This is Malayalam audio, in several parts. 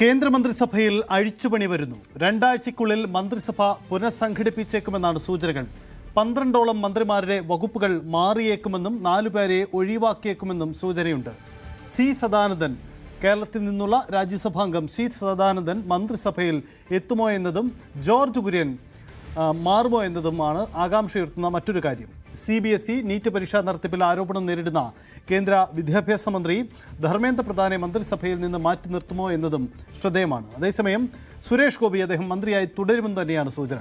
കേന്ദ്രമന്ത്രിസഭയിൽ അഴിച്ചുപണി വരുന്നു. രണ്ടാഴ്ചയ്ക്കുള്ളിൽ മന്ത്രിസഭ പുനഃസംഘടിപ്പിച്ചേക്കുമെന്നാണ് സൂചനകൾ. 12ഓളം മന്ത്രിമാരുടെ വകുപ്പുകൾ മാറിയേക്കുമെന്നും 4 പേരെ ഒഴിവാക്കിയേക്കുമെന്നും സൂചനയുണ്ട്. സി സദാനന്ദൻ, കേരളത്തിൽ നിന്നുള്ള രാജ്യസഭാംഗം സി സദാനന്ദൻ മന്ത്രിസഭയിൽ എത്തുമോ എന്നതും ജോർജ് കുര്യൻ മാറുമോ എന്നതുമാണ് ആകാംക്ഷയുയർത്തുന്ന മറ്റൊരു കാര്യം. CBSE നീറ്റ് പരീക്ഷാ നടത്തിപ്പിൽ ആരോപണം നേരിടുന്ന കേന്ദ്ര വിദ്യാഭ്യാസ മന്ത്രി ധർമ്മേന്ദ്ര പ്രധാനെ മന്ത്രിസഭയിൽ നിന്ന് മാറ്റി നിർത്തുമോ എന്നതും ശ്രദ്ധേയമാണ്. അതേസമയം സുരേഷ് ഗോപി അദ്ദേഹം മന്ത്രിയായി തുടരുമെന്ന് തന്നെയാണ് സൂചന.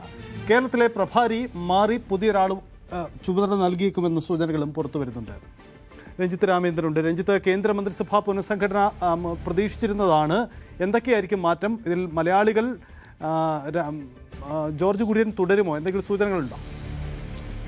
കേരളത്തിലെ പ്രഭാരി മാറി പുതിയൊരാൾ ചുമതല നൽകിയേക്കുമെന്ന സൂചനകളും പുറത്തു വരുന്നുണ്ട്. രഞ്ജിത്ത് രാമേന്ദ്രനുണ്ട്. രഞ്ജിത്ത്, കേന്ദ്രമന്ത്രിസഭാ പുനഃസംഘടന പ്രതീക്ഷിച്ചിരുന്നതാണ്. എന്തൊക്കെയായിരിക്കും മാറ്റം? ഇതിൽ മലയാളികൾ ജോർജ് കുര്യൻ തുടരുമോ? എന്തെങ്കിലും സൂചനകളുണ്ടോ?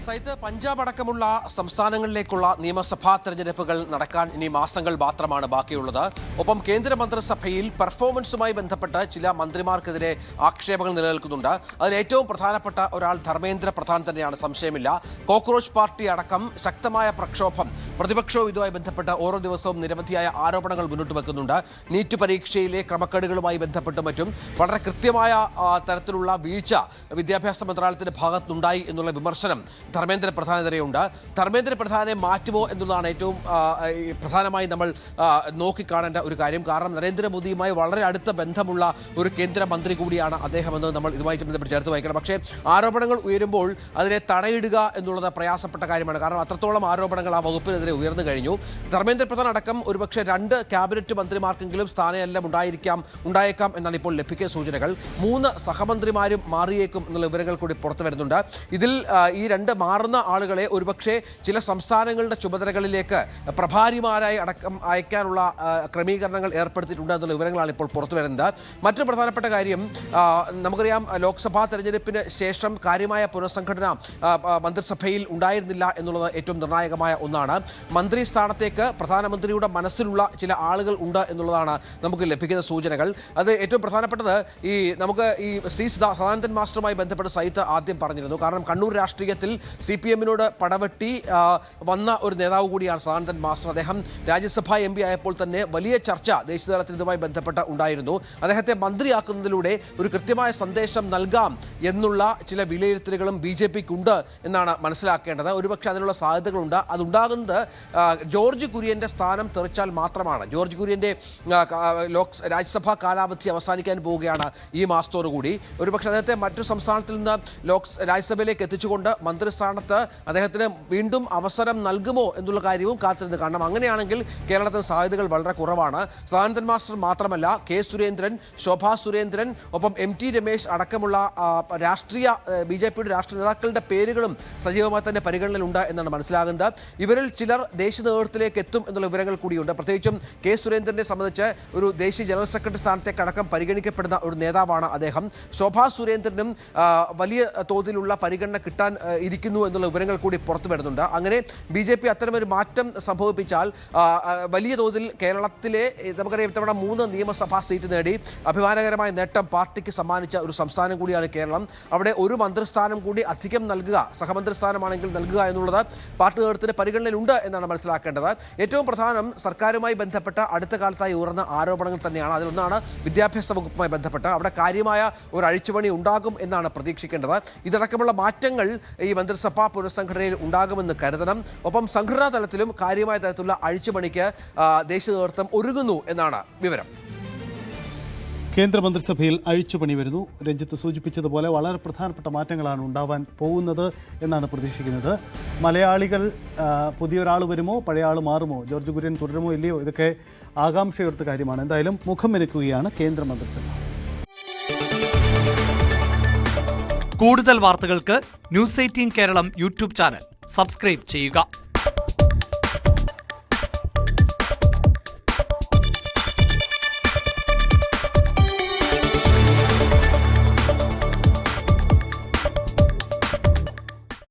സൈത്ത്, പഞ്ചാബ് അടക്കമുള്ള സംസ്ഥാനങ്ങളിലേക്കുള്ള നിയമസഭാ തെരഞ്ഞെടുപ്പുകൾ നടക്കാൻ ഇനി മാസങ്ങൾ മാത്രമാണ് ബാക്കിയുള്ളത്. ഒപ്പം കേന്ദ്രമന്ത്രിസഭയിൽ പെർഫോമൻസുമായി ബന്ധപ്പെട്ട് ചില മന്ത്രിമാർക്കെതിരെ ആക്ഷേപങ്ങൾ നിലനിൽക്കുന്നുണ്ട്. അതിൽ ഏറ്റവും പ്രധാനപ്പെട്ട ഒരാൾ ധർമ്മേന്ദ്ര പ്രധാൻ തന്നെയാണ്, സംശയമില്ല. കോക്രോച്ച് പാർട്ടി അടക്കം ശക്തമായ പ്രക്ഷോഭം, പ്രതിപക്ഷവും ഇതുമായി ബന്ധപ്പെട്ട് ഓരോ ദിവസവും നിരവധിയായ ആരോപണങ്ങൾ മുന്നോട്ട് വെക്കുന്നുണ്ട്. നീറ്റ് പരീക്ഷയിലെ ക്രമക്കേടുകളുമായി ബന്ധപ്പെട്ട് മറ്റും വളരെ കൃത്യമായ തരത്തിലുള്ള വീഴ്ച വിദ്യാഭ്യാസ മന്ത്രാലയത്തിന്റെ ഭാഗത്തുനിന്നുണ്ടായി എന്നുള്ള വിമർശനം ധർമ്മേന്ദ്ര പ്രധാനെതിരെയുണ്ട്. ധർമ്മേന്ദ്ര പ്രധാനെ മാറ്റുമോ എന്നുള്ളതാണ് ഏറ്റവും പ്രധാനമായി നമ്മൾ നോക്കിക്കാണേണ്ട ഒരു കാര്യം. കാരണം നരേന്ദ്രമോദിയുമായി വളരെ അടുത്ത ബന്ധമുള്ള ഒരു കേന്ദ്രമന്ത്രി കൂടിയാണ് അദ്ദേഹമെന്ന് നമ്മൾ ഇതുമായി ബന്ധപ്പെട്ട് ചേർത്ത് വായിക്കണം. പക്ഷേ ആരോപണങ്ങൾ ഉയരുമ്പോൾ അതിനെ തടയിടുക എന്നുള്ളത് പ്രയാസപ്പെട്ട കാര്യമാണ്. കാരണം അത്രത്തോളം ആരോപണങ്ങൾ ആ വകുപ്പിനെതിരെ ഉയർന്നു കഴിഞ്ഞു. ധർമ്മേന്ദ്ര പ്രധാൻ അടക്കം ഒരുപക്ഷെ 2 ക്യാബിനറ്റ് മന്ത്രിമാർക്കെങ്കിലും സ്ഥാനമെല്ലാം ഉണ്ടായേക്കാം എന്നാണ് ഇപ്പോൾ ലഭിക്കുന്ന സൂചനകൾ. 3 സഹമന്ത്രിമാരും മാറിയേക്കും എന്നുള്ള വിവരങ്ങൾ കൂടി പുറത്തു വരുന്നുണ്ട്. ഇതിൽ ഈ 2 മാറുന്ന ആളുകളെ ഒരുപക്ഷെ ചില സംസ്ഥാനങ്ങളുടെ ചുമതലകളിലേക്ക് പ്രഭാരിമാരായി അടക്കം അയക്കാനുള്ള ക്രമീകരണങ്ങൾ ഏർപ്പെടുത്തിയിട്ടുണ്ട് എന്നുള്ള വിവരങ്ങളാണ് ഇപ്പോൾ പുറത്തു വരുന്നത്. മറ്റൊരു പ്രധാനപ്പെട്ട കാര്യം, നമുക്കറിയാം ലോക്സഭാ തെരഞ്ഞെടുപ്പിന് ശേഷം കാര്യമായ പുനഃസംഘടന മന്ത്രിസഭയിൽ ഉണ്ടായിരുന്നില്ല എന്നുള്ളത് ഏറ്റവും നിർണായകമായ ഒന്നാണ്. മന്ത്രി സ്ഥാനത്തേക്ക് പ്രധാനമന്ത്രിയുടെ മനസ്സിലുള്ള ചില ആളുകൾ ഉണ്ട് എന്നുള്ളതാണ് നമുക്ക് ലഭിക്കുന്ന സൂചനകൾ. അത് ഏറ്റവും പ്രധാനപ്പെട്ടത് നമുക്ക് സി സദാനന്ദൻ മാസ്റ്ററുമായി ബന്ധപ്പെട്ട് സൈത്ത് ആദ്യം പറഞ്ഞിരുന്നു. കാരണം കണ്ണൂർ രാഷ്ട്രീയത്തിൽ CPM-നോട് പടവെട്ടി വന്ന ഒരു നേതാവ് കൂടിയാണ് സദാനന്ദൻ മാസ്റ്റർ. അദ്ദേഹം രാജ്യസഭാ MP ആയപ്പോൾ തന്നെ വലിയ ചർച്ച ദേശീയതലത്തിൽ ഇതുമായി ബന്ധപ്പെട്ട് ഉണ്ടായിരുന്നു. അദ്ദേഹത്തെ മന്ത്രിയാക്കുന്നതിലൂടെ ഒരു കൃത്യമായ സന്ദേശം നൽകാം എന്നുള്ള ചില വിലയിരുത്തലുകളും BJPക്ക് ഉണ്ട് എന്നാണ് മനസ്സിലാക്കേണ്ടത്. ഒരുപക്ഷെ അതിനുള്ള സാധ്യതകളുണ്ട്. അതുണ്ടാകുന്നത് ജോർജ് കുര്യൻ്റെ സ്ഥാനം തെറിച്ചാൽ മാത്രമാണ്. ജോർജ് കുര്യൻ്റെ രാജ്യസഭാ കാലാവധി അവസാനിക്കാൻ പോവുകയാണ് ഈ മാസത്തോടുകൂടി. ഒരുപക്ഷെ അദ്ദേഹത്തെ മറ്റു സംസ്ഥാനത്തിൽ നിന്ന് രാജ്യസഭയിലേക്ക് എത്തിച്ചുകൊണ്ട് മന്ത്രിസ്ഥാനത്ത് അദ്ദേഹത്തിന് വീണ്ടും അവസരം നൽകുമോ എന്നുള്ള കാര്യവും കാത്തിരുന്ന് കാണണം. അങ്ങനെയാണെങ്കിൽ കേരളത്തിന് സാധ്യതകൾ വളരെ കുറവാണ്. സദാനന്ദൻ മാസ്റ്റർ മാത്രമല്ല, K. സുരേന്ദ്രൻ, ശോഭാ സുരേന്ദ്രൻ, ഒപ്പം MT രമേശ് അടക്കമുള്ള BJPയുടെ രാഷ്ട്രീയ നേതാക്കളുടെ പേരുകളും സജീവമായി തന്നെ പരിഗണനയിലുണ്ട് എന്നാണ് മനസ്സിലാകുന്നത്. ഇവരിൽ ചിലർ ദേശീയ നേതൃത്വത്തിലേക്ക് എത്തും എന്നുള്ള വിവരങ്ങൾ കൂടിയുണ്ട്. പ്രത്യേകിച്ചും K. സുരേന്ദ്രനെ സംബന്ധിച്ച് ഒരു ദേശീയ ജനറൽ സെക്രട്ടറി സ്ഥാനത്തേക്ക് അടക്കം പരിഗണിക്കപ്പെടുന്ന ഒരു നേതാവാണ് അദ്ദേഹം. ശോഭാ സുരേന്ദ്രനും വലിയ തോതിലുള്ള പരിഗണന കിട്ടാൻ ഇരിക്കുന്നു എന്നുള്ള വിവരങ്ങൾ കൂടി പുറത്തു വരുന്നുണ്ട്. അങ്ങനെ BJP അത്തരമൊരു മാറ്റം സംഭവിപ്പിച്ചാൽ വലിയ തോതിൽ കേരളത്തിലെ നമുക്കറിയാം ഇത്തവണ 3 നിയമസഭാ സീറ്റ് നേടി അഭിമാനകരമായ നേട്ടം പാർട്ടിക്ക് സമ്മാനിച്ച ഒരു സംസ്ഥാനം കൂടിയാണ് കേരളം. അവിടെ ഒരു മന്ത്രിസ്ഥാനം കൂടി അധികം നൽകുക, സഹമന്ത്രി സ്ഥാനമാണെങ്കിൽ നൽകുക എന്നുള്ളത് പാർട്ടി നേതൃത്വത്തിന്റെ പരിഗണനയിലുണ്ട് എന്നാണ് മനസ്സിലാക്കേണ്ടത്. ഏറ്റവും പ്രധാനം സർക്കാരുമായി ബന്ധപ്പെട്ട അടുത്ത കാലത്തായി ഉയർന്ന ആരോപണങ്ങൾ തന്നെയാണ്. അതിലൊന്നാണ് വിദ്യാഭ്യാസ വകുപ്പുമായി ബന്ധപ്പെട്ട്. അവിടെ കാര്യമായ ഒരു അഴിച്ചുപണി ഉണ്ടാകും എന്നാണ് പ്രതീക്ഷിക്കേണ്ടത്. ഇതടക്കമുള്ള മാറ്റങ്ങൾ ഈ മന്ത്രിസഭാ പുനഃസംഘടനയിൽ ഉണ്ടാകുമെന്ന് കരുതണം. ഒപ്പം സംഘടനാ തലത്തിലും കാര്യമായ തരത്തിലുള്ള അഴിച്ചുപണിക്ക് ദേശീയ നേതൃത്വം ഒരുങ്ങുന്നു എന്നാണ് വിവരം. കേന്ദ്രമന്ത്രിസഭയിൽ അഴിച്ചുപണി വരുന്നു. രഞ്ജിത്ത് സൂചിപ്പിച്ചതുപോലെ വളരെ പ്രധാനപ്പെട്ട മാറ്റങ്ങളാണ് ഉണ്ടാവാൻ പോകുന്നത് എന്നാണ് പ്രതീക്ഷിക്കുന്നത്. മലയാളികൾ പുതിയൊരാൾ വരുമോ, പഴയ ആൾ മാറുമോ, ജോർജ് കുര്യൻ തുടരുമോ ഇല്ലയോ, ഇതൊക്കെ ആകാംക്ഷയുയർത്ത കാര്യമാണ്. എന്തായാലും മുഖം മെനുക്കുകയാണ് കേന്ദ്രമന്ത്രിസഭ. കൂടുതൽ വാർത്തകൾക്ക് News 18 Keralam YouTube channel subscribe ചെയ്യുക.